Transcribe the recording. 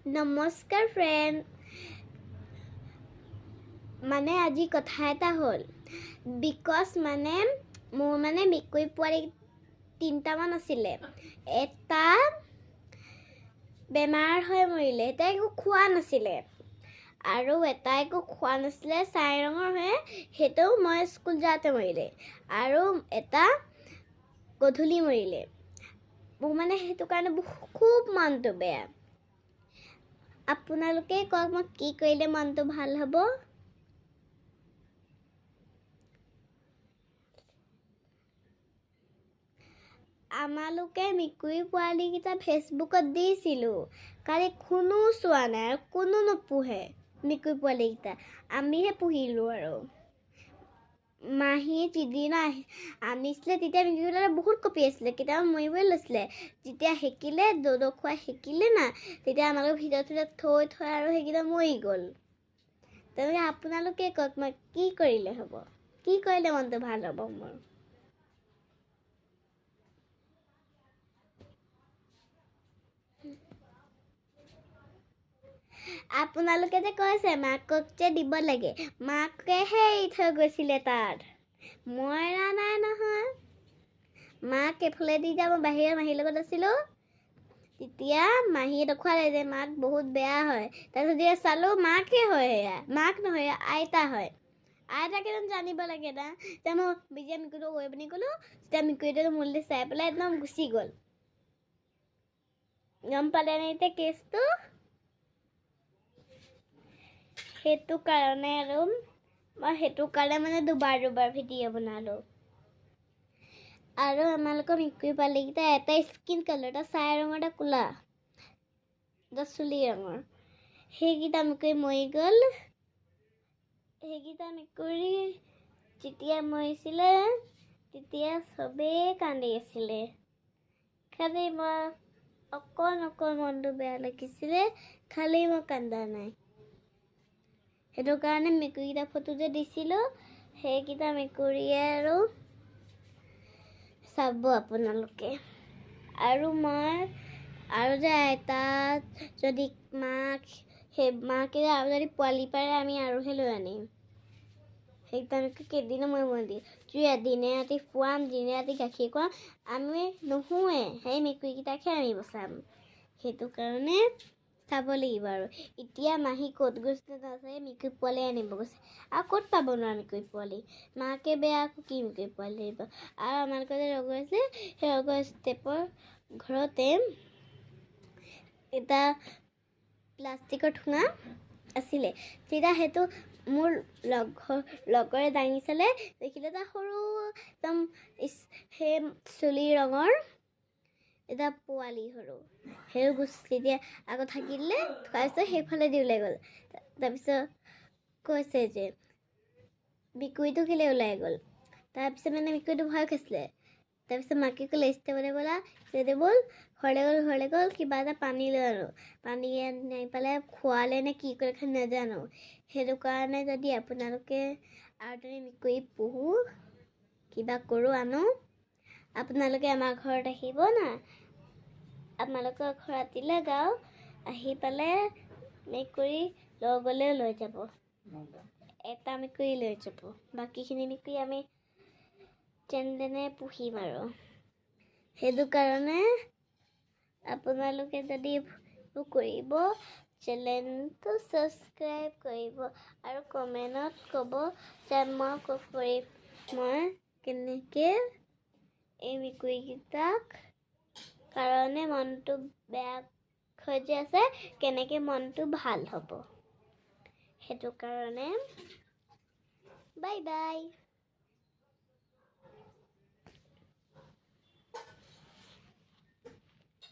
নমস্কাৰ ফ্ৰেণ্ড মানে আজি কথা এটা হ'ল বিকজ মানে মোৰ মানে মেকুৰী পোৱালি 3টামান আছিলে এটা বেমাৰ হৈ মৰিলে এটা একো খোৱা নাছিলে আৰু এটা একো খোৱা নাছিলে চাই ৰঙৰ হৈ হেটো মই স্কুল যাওঁতে মৰিলে আৰু এটা গধূলি মৰিলে মোৰ মানে হেতু কাৰণে খুব মনটো বেয়া আপোনালোকে কওক মই কি কৰিলে মনটো ভাল হ'ব আমালোকে মেকুৰী পোৱালি কিটা ফেচবুকত দিছিলো কালি কোনো চোৱা নাই আৰু কোনো নপুহে মেকুৰী পোৱালি কিটা আমিহে পুহিলো আৰু মাহী তিদিনা আনিছিলে তেতিয়া মেকুৰীটা বহুত কপি আছিলে কেতিয়াবা মৰিবই লৈছিলে যেতিয়া হেকিলে দৌদ খোৱা হেকিলে না তেতিয়া আমালোকে ভিতৰত থৈ আৰু হেকিটা মৰি গ'ল তেনেকৈ আপোনালোকে কওক মই কি কৰিলে হ'ব কি কৰিলে মনটো ভাল হ'ব মোৰ আপোনালোকে যে কৈছে মাকক যে দিব লাগে মাকেহে থৈ গৈছিলে তাত মই এৰা নাই নহয় মাক এফালে দি যাব বাহিৰৰ মাহীৰ লগত আছিলোঁ তেতিয়া মাহীয়ে দেখুৱালে যে মাক বহুত বেয়া হয় তাৰপিছত যেতিয়া চালোঁ মাকে হয় এয়া মাক নহয় আইতা হয় আইতাকে জানিব লাগে না তেতিয়া মই বিজয়া মেকুৰীটো গৈ পিনি ক'লোঁ তেতিয়া মেকুৰীটো মোলৈ চাই পেলাই একদম গুচি গ'ল গম পালে নে এতিয়া কেছটো সেইটো কাৰণে আৰু মই সেইটো কাৰণে মানে দুবাৰ ভিডিঅ' বনালোঁ আৰু আমালোকৰ মেকুৰী পোৱালিকেইটা এটা স্কিন কালাৰ এটা চাই ৰঙৰ এটা ক'লা এটা চুলি ৰঙৰ সেইকেইটা মেকুৰী মৰি গ'ল সেইকেইটা মেকুৰী যেতিয়া মৰিছিলে তেতিয়া চবেই কান্দি আছিলে খালি মই অকণ মনটো বেয়া লাগিছিলে খালি মই কান্দা নাই সেইটো কাৰণে মেকুৰীকেইটা ফটো যে দিছিলোঁ সেইকেইটা মেকুৰীয়ে আৰু চাব আপোনালোকে আৰু মই আৰু যে আইতা যদি মাকে আৰু যদি পোৱালি পাৰে আমি আৰুহে লৈ আনিম সেইকেইটা কেইদিনো মই দি দিনে ৰাতি খুৱাম দিনে ৰাতি গাখীৰ খুৱাম আমি নুশুৱে সেই মেকুৰীকেইটাকহে আমি বচাম সেইটো কাৰণে চাব লাগিব আৰু এতিয়া মাহী ক'ত গৈছে নাযায় মেকুৰী পোৱালি আনিব গৈছে আৰু ক'ত পাব নোৱাৰা মেকুৰী পোৱালি মাকে বেয়া কি মেকুৰী পোৱালি আহিব আৰু আমালোকৰ যে ৰগৰ আছে সেই ৰগৰ ষ্টেপৰ ঘৰতে এটা প্লাষ্টিকৰ ঠোঙা আছিলে তেতিয়া সেইটো মোৰ লগৰে দাঙি চালে দেখিলে এটা সৰু একদম সেই চুলি ৰঙৰ এটা পোৱালি সৰু সেই গুচি দিয়ে আকৌ থাকিলে থোৱাইছে সেইফালে দি ওলাই গ'ল তাৰপিছত কৈছে যে মেকুৰীটো কেলৈ ওলাই গ'ল তাৰপিছত মানে মেকুৰীটো ভয় খাইছিলে তাৰপিছত মাকে ক'লে ষ্টেপলৈ ব'লা তেতিয়া ব'ল ঘৰলৈ গ'ল কিবা এটা পানী লৈ আনো পানী আনি পেলাই খোৱালে নে কি কৰে খাই নাজানো সেইটো কাৰণে যদি আপোনালোকে আৰু যদি মেকুৰী পোহো কিবা কৰোঁ আনো আপোনালোকে আমাৰ ঘৰত আহিব না আপোনালোকৰ ঘৰত ৰাতিলৈ গাঁও আহি পেলাই মেকুৰী লৈ লৈ যাব এটা মেকুৰী লৈ যাব বাকীখিনি মেকুৰী আমি যেনে পুহিম আৰু সেইটো কাৰণে আপোনালোকে যদি কৰিব চেনেলটো ছাবস্ক্ৰাইব কৰিব আৰু কমেণ্টত ক'ব যে মই কেনেকৈ এই মেকুৰীকেইটাক কাৰণে মনটো বেয়া হৈ যে আছে কেনেকৈ মনটো ভাল হ'ব সেইটো কাৰণে বাই